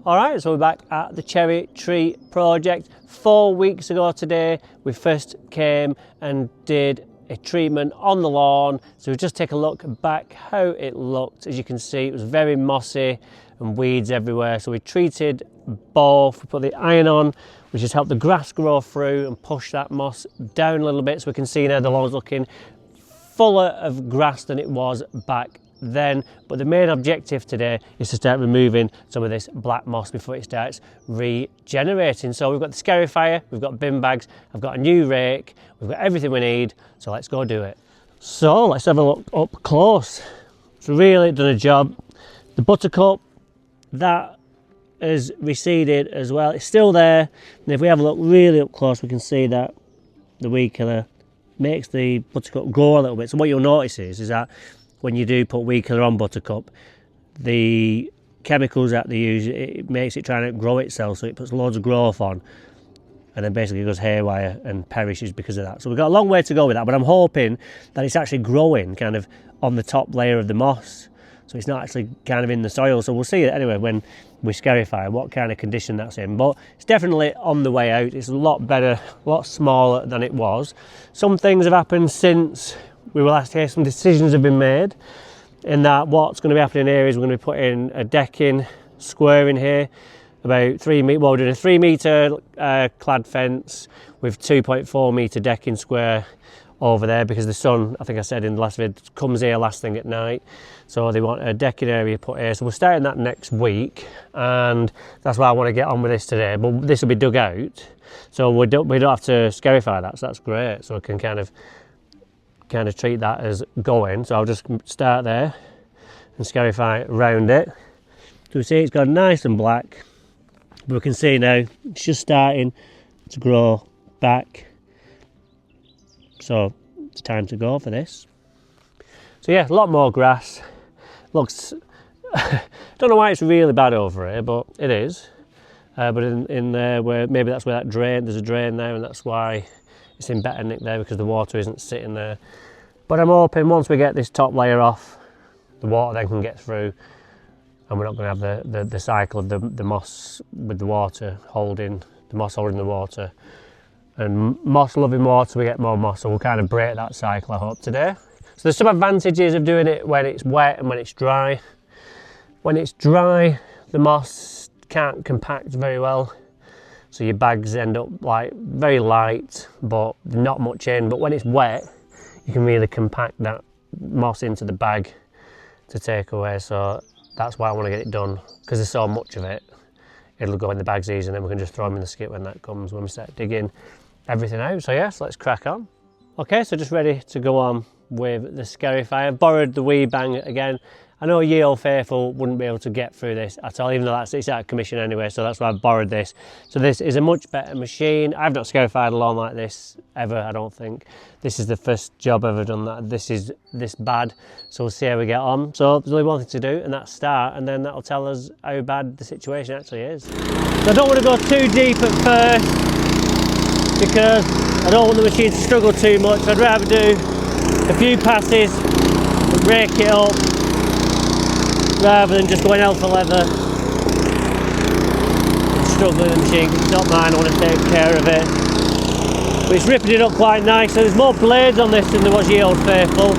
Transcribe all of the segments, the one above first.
Alright, so we're back at the cherry tree project. 4 weeks ago today, we first came and did a treatment on the lawn. So we just take a look back how it looked. As you can see, it was very mossy and weeds everywhere. So we treated both. We put the iron on, which has helped the grass grow through and push that moss down a little bit. So we can see now the lawn's looking fuller of grass than it was back then. But the main objective today is to start removing some of this black moss before it starts regenerating. So we've got the scarifier, we've got bin bags, I've got a new rake, we've got everything we need, so let's go do it. So let's have a look up close. It's really done a job. The buttercup, that has receded as well. It's still there, and if we have a look really up close, we can see that the weed killer makes the buttercup grow a little bit. So what you'll notice is that when you do put weed killer on buttercup, the chemicals that they use, it makes it try and grow itself, so it puts loads of growth on and then basically goes haywire and perishes because of that. So we've got a long way to go with that, but I'm hoping that it's actually growing kind of on the top layer of the moss, so it's not actually kind of in the soil. So we'll see it anyway when we scarify what kind of condition that's in, but it's definitely on the way out. It's a lot better, a lot smaller than it was. Some things have happened since we were last here. Some decisions have been made in that what's going to be happening here is we're going to be putting a decking square in here, about 3 metre, well, we're doing a 3 metre clad fence with 2.4 metre decking square over there, because the sun, I think I said in the last vid, comes here last thing at night, so they want a decking area put here. So we're starting that next week, and that's why I want to get on with this today. But this will be dug out, so we don't have to scarify that, so that's great. So I can kind of treat that as going. So I'll just start there and scarify around it. So we see it's gone nice and black, but we can see now it's just starting to grow back. So it's time to go for this. So yeah, a lot more grass. Looks, don't know why it's really bad over here, but it is. But in there, where maybe that's where that drain, there's a drain there, and that's why it's in better nick there, because the water isn't sitting there. But I'm hoping once we get this top layer off, the water then can get through, and we're not going to have the cycle of the moss with the water holding, the moss holding the water. And moss loving water, we get more moss, so we'll kind of break that cycle, I hope, today. So there's some advantages of doing it when it's wet and when it's dry. When it's dry, the moss can't compact very well, so your bags end up like very light, but not much in. But when it's wet, you can really compact that moss into the bag to take away. So that's why I want to get it done, because there's so much of it. It'll go in the bags easy, and then we can just throw them in the skip when that comes, when we start digging everything out. So yes, let's crack on. Okay, so just ready to go on with the Scarify. I've borrowed the Wee Bang again. I know ye old faithful wouldn't be able to get through this at all, even though it's out of commission anyway, so that's why I've borrowed this. So this is a much better machine. I've not scarified a lawn like this ever, I don't think. This is the first job I've ever done that this is this bad, so we'll see how we get on. So there's only one thing to do, and that's start, and then that'll tell us how bad the situation actually is. So I don't want to go too deep at first, because I don't want the machine to struggle too much. I'd rather do a few passes and rake it up, rather than just going out for leather and struggling with the machine, because it's not mine. I want to take care of it. But it's ripping it up quite nice. So there's more blades on this than there was ye old faithful.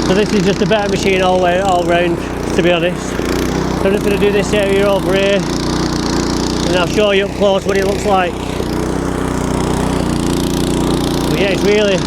So this is just a better machine all round, to be honest. So I'm just going to do this area over here, and I'll show you up close what it looks like. But yeah, it's really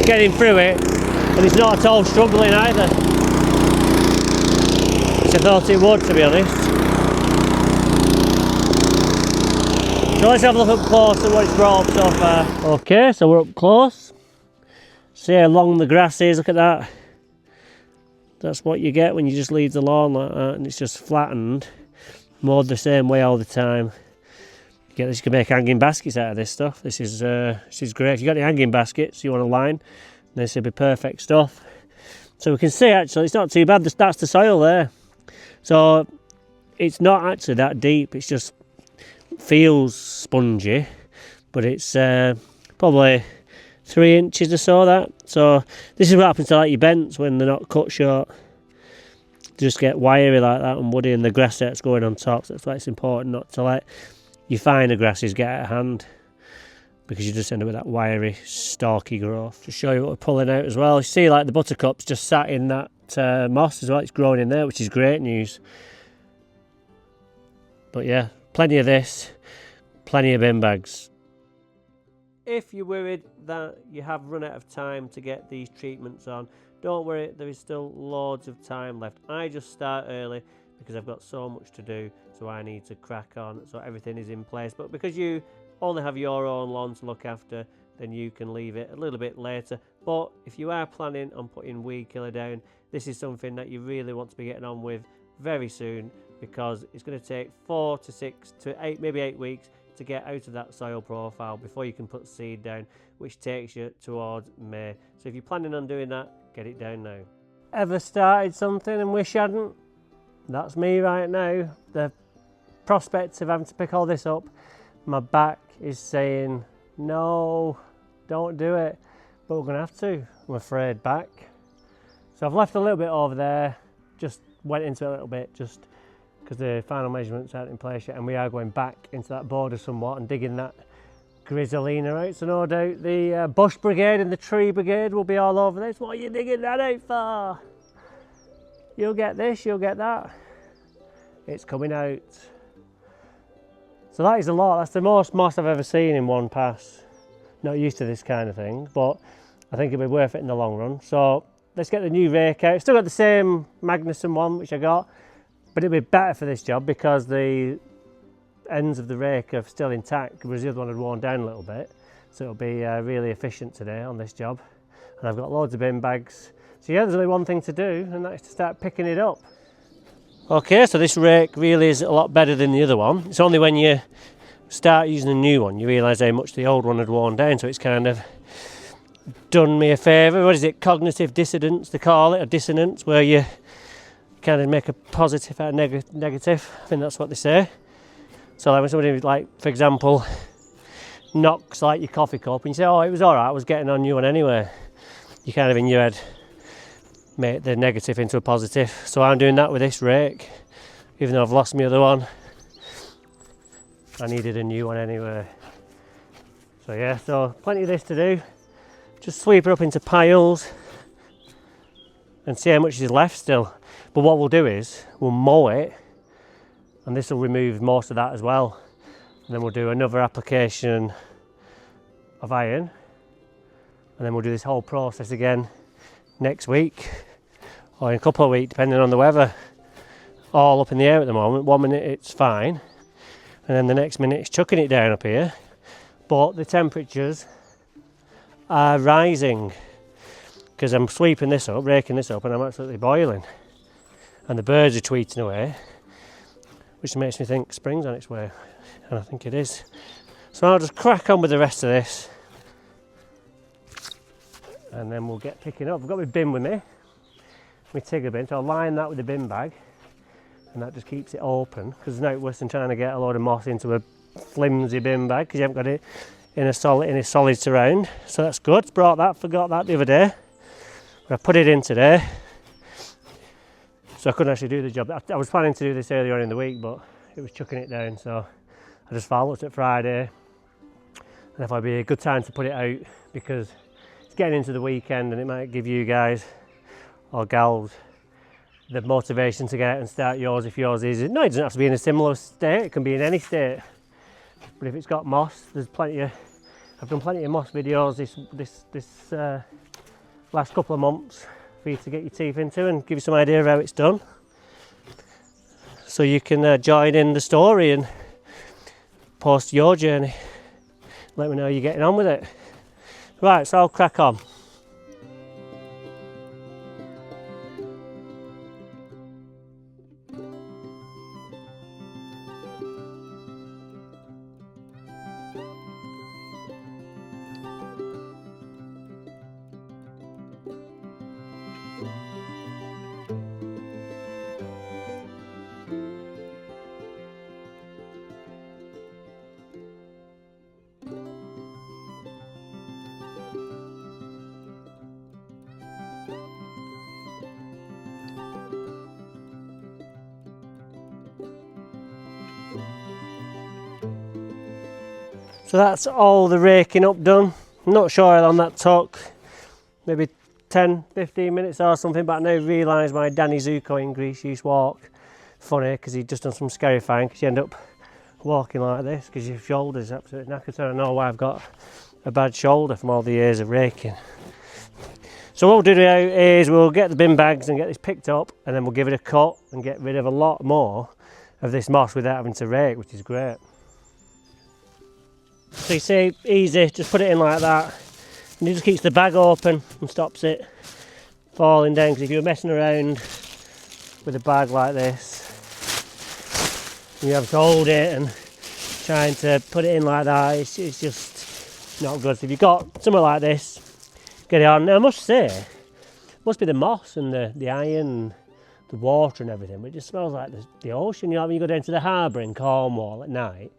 getting through it, and it's not at all struggling either. I thought it would, to be honest. So let's have a look up close at what it's brought up so far. Okay, so we're up close. See how long the grass is, look at that. That's what you get when you just leave the lawn like that, and it's just flattened, mowed the same way all the time. You can make hanging baskets out of this stuff. This is great. If you've got any hanging baskets you want to line, this would be perfect stuff. So we can see actually it's not too bad. That's the soil there. So it's not actually that deep, it's just feels spongy, but it's probably 3 inches or so that. So this is what happens to like your bents when they're not cut short. just get wiry like that and woody, and the grass starts going on top. So that's why it's important not to let your finer grasses get out of hand, because you just end up with that wiry, stalky growth. To show you what we're pulling out as well, you see like the buttercup's just sat in that moss as well. It's growing in there, which is great news. But yeah, plenty of this, plenty of bin bags. If you're worried that you have run out of time to get these treatments on, don't worry, there is still loads of time left. I just start early because I've got so much to do, so I need to crack on, so everything is in place. But because you only have your own lawn to look after, then you can leave it a little bit later. But if you are planning on putting weed killer down, this is something that you really want to be getting on with very soon, because it's going to take 4 to 6 to 8, maybe 8 weeks to get out of that soil profile before you can put seed down, which takes you towards May. So if you're planning on doing that, get it down now. Ever started something and wish you hadn't? That's me right now. The prospect of having to pick all this up, my back is saying no, don't do it, but we're gonna have to, I'm afraid, back. So I've left a little bit over there, just went into it a little bit just because the final measurements aren't in place yet, and we are going back into that border somewhat and digging that grisolina out. So no doubt the bush brigade and the tree brigade will be all over this. What are you digging that out for? You'll get this, you'll get that. It's coming out. So that is a lot. That's the most moss I've ever seen in one pass. Not used to this kind of thing, but I think it'll be worth it in the long run. So let's get the new rake out. Still got the same Magnuson one which I got, but it'll be better for this job because the ends of the rake are still intact, whereas the other one had worn down a little bit. So it'll be really efficient today on this job. And I've got loads of bin bags. So yeah, there's only one thing to do, and that's to start picking it up. Okay, so this rake really is a lot better than the other one. It's only when you start using a new one you realise how much the old one had worn down, so it's kind of done me a favour. What is it, cognitive dissonance they call it, or dissonance, where you kind of make a positive out of negative. I think that's what they say. So like when somebody, like for example, knocks like your coffee cup and you say, oh, it was alright, I was getting on you one anyway, you kind of in your head make the negative into a positive. So I'm doing that with this rake. Even though I've lost my other one, I needed a new one anyway. So yeah, so plenty of this to do. Just sweep it up into piles and see how much is left still. But what we'll do is we'll mow it, and this will remove most of that as well. And then we'll do another application of iron, and then we'll do this whole process again next week or in a couple of weeks, depending on the weather. All up in the air at the moment. 1 minute it's fine, and then the next minute it's chucking it down up here. But the temperatures are rising because I'm sweeping this up, raking this up, and I'm absolutely boiling. And the birds are tweeting away, which makes me think spring's on its way, and I think it is. So I'll just crack on with the rest of this, and then we'll get picking up. I've got my bin with me, my Tigger bin, so I'll line that with the bin bag, and that just keeps it open, because there's no worse than trying to get a load of moss into a flimsy bin bag because you haven't got it in a solid surround. So that's good. Brought that, forgot that the other day, but I put it in today, so I couldn't actually do the job. I was planning to do this earlier on in the week, but it was chucking it down, so I just looked at Friday and if it'd be a good time to put it out, because it's getting into the weekend and it might give you guys or gals the motivation to get out and start yours if yours is. No, it doesn't have to be in a similar state, it can be in any state. But if it's got moss, there's plenty of, I've done plenty of moss videos this last couple of months for you to get your teeth into and give you some idea of how it's done. So you can join in the story and post your journey. Let me know how you're getting on with it. Right, so I'll crack on. So that's all the raking up done. I'm not sure how long that took, maybe 10-15 minutes or something, but I now realise my Danny Zuko in Greece used to walk funny because he'd just done some scarifying, because you end up walking like this because your shoulder's absolutely knackered. So I don't know why I've got a bad shoulder from all the years of raking. So what we'll do now is we'll get the bin bags and get this picked up, and then we'll give it a cut and get rid of a lot more of this moss without having to rake, which is great. So you see, easy, just put it in like that, and it just keeps the bag open and stops it falling down, because if you're messing around with a bag like this, you have to hold it and trying to put it in like that, it's just not good. So if you've got something like this, get it on. Now I must say, it must be the moss and the iron, the water and everything, but it just smells like the ocean. You know, when you go down to the harbour in Cornwall at night,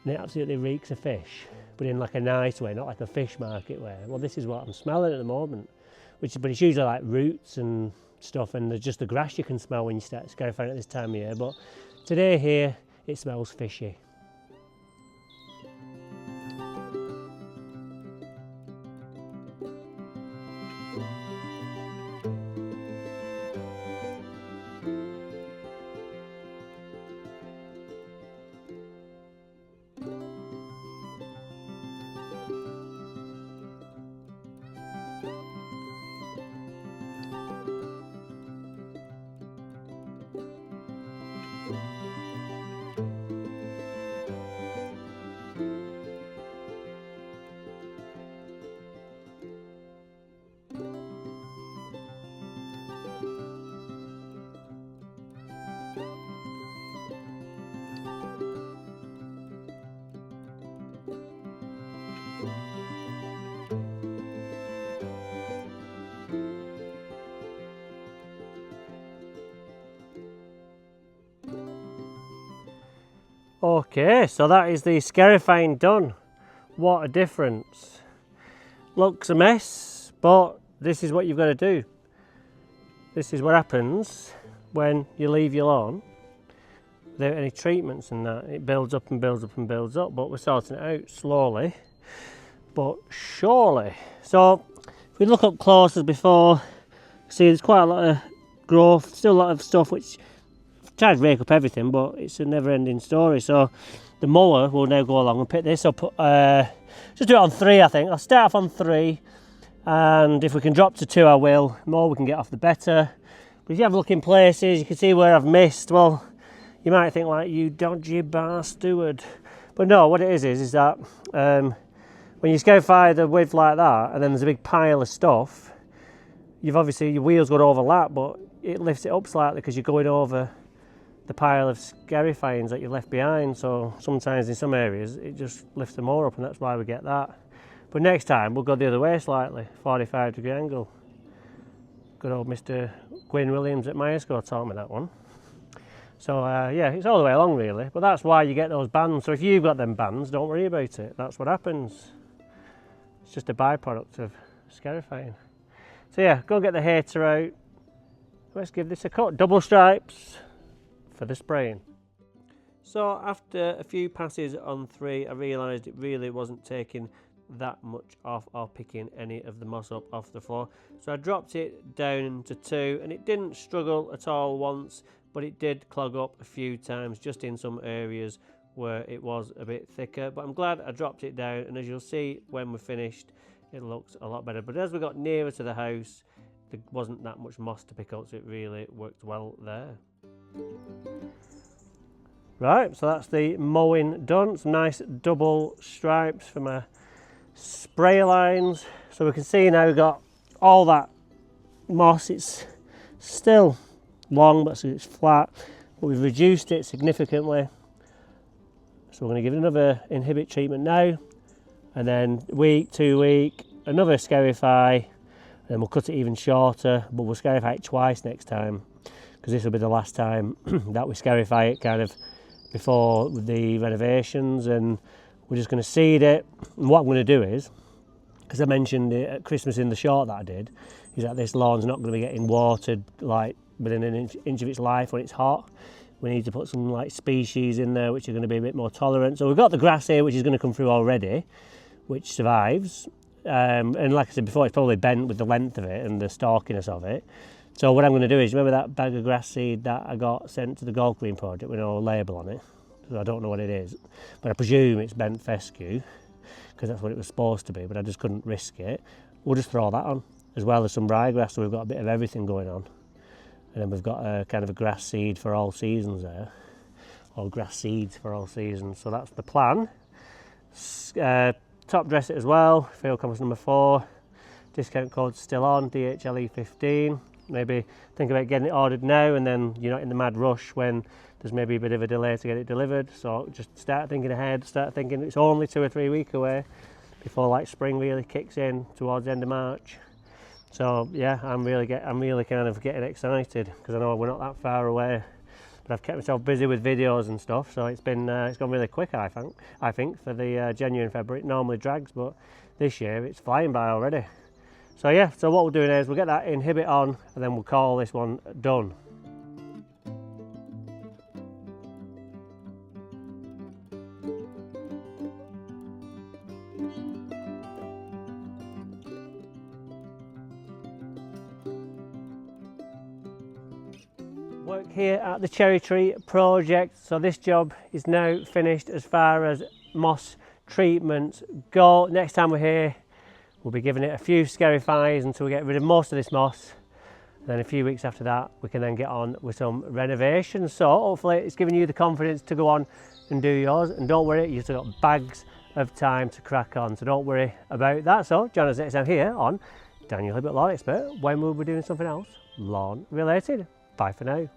and it absolutely reeks of fish, but in like a nice way, not like a fish market way. Well, this is what I'm smelling at the moment, but it's usually like roots and stuff, and there's just the grass you can smell when you start scarifying at this time of year. But today here, it smells fishy. Okay, so that is the scarifying done. What a difference. Looks a mess, but this is what you've got to do. This is what happens when you leave your lawn without any treatments and that. It builds up and builds up and builds up, but we're sorting it out slowly but surely. So if we look up close as before, see there's quite a lot of growth, still a lot of stuff which I've tried to rake up everything, but it's a never-ending story. So the mower will now go along and pick this up. Just do it on 3, I think. I'll start off on 3, and if we can drop to 2 I will. The more we can get off the better. But if you have a look in places, you can see where I've missed. Well, you might think like, you dodgy bastard. But no, what it is that when you scarify the width like that, and then there's a big pile of stuff, you've obviously, your wheels got to overlap, but it lifts it up slightly because you're going over the pile of scarifyings that you left behind. So sometimes in some areas it just lifts them more up, and that's why we get that. But next time we'll go the other way slightly, 45-degree angle. Good old Mr. Gwyn Williams at Myesco taught me that one. So yeah, it's all the way along really, but that's why you get those bands. So if you've got them bands, don't worry about it. That's what happens. It's just a byproduct of scarifying. So yeah, go get the hater out. Let's give this a cut. Double stripes for the spraying. So after a few passes on 3, I realised it really wasn't taking that much off or picking any of the moss up off the floor. So I dropped it down to 2, and it didn't struggle at all once, but it did clog up a few times just in some areas where it was a bit thicker. But I'm glad I dropped it down, and as you'll see when we're finished, it looks a lot better. But as we got nearer to the house, there wasn't that much moss to pick up, so it really worked well there. Right, so that's the mowing done. Some nice double stripes for my spray lines. So we can see now we've got all that moss. It's still long, but it's flat, but we've reduced it significantly. So we're going to give it another Inhibit treatment now, and then week, 2 week, another Scarify, and then we'll cut it even shorter, but we'll Scarify it twice next time, because this will be the last time that we Scarify it kind of before the renovations. And we're just going to seed it. And what I'm going to do is, because I mentioned it at Christmas in the short that I did, is that this lawn's not going to be getting watered like within an inch of its life when it's hot. We need to put some like species in there which are going to be a bit more tolerant. So we've got the grass here which is going to come through already, which survives. And like I said before, it's probably bent with the length of it and the stalkiness of it. So what I'm going to do is, remember that bag of grass seed that I got sent to the Golf Green project with no label on it? So I don't know what it is, but I presume it's bent fescue because that's what it was supposed to be, but I just couldn't risk it. We'll just throw that on, as well as some ryegrass, so we've got a bit of everything going on. And then we've got a kind of a grass seed for all seasons there, or grass seeds for all seasons. So that's the plan. Top dress it as well, field compass number 4. Discount code's still on, DHLE15. Maybe think about getting it ordered now, and then you're not in the mad rush when there's maybe a bit of a delay to get it delivered. So just start thinking ahead, start thinking it's only 2 or 3 weeks away before like spring really kicks in towards the end of March. So yeah, I'm really kind of getting excited because I know we're not that far away, but I've kept myself busy with videos and stuff, so it's gone really quick. I think for the January and February it normally drags, but this year it's flying by already. So yeah, so what we'll do now is we'll get that Inhibit on and then we'll call this one done. Work here at the cherry tree project. So this job is now finished as far as moss treatments go. Next time we're here, we'll be giving it a few scarifys until we get rid of most of this moss. And then a few weeks after that, we can then get on with some renovations. So hopefully it's giving you the confidence to go on and do yours. And don't worry, you've still got bags of time to crack on. So don't worry about that. So join us next time here on Daniel Hibbert Lawn Expert, when we'll be doing something else lawn related. Bye for now.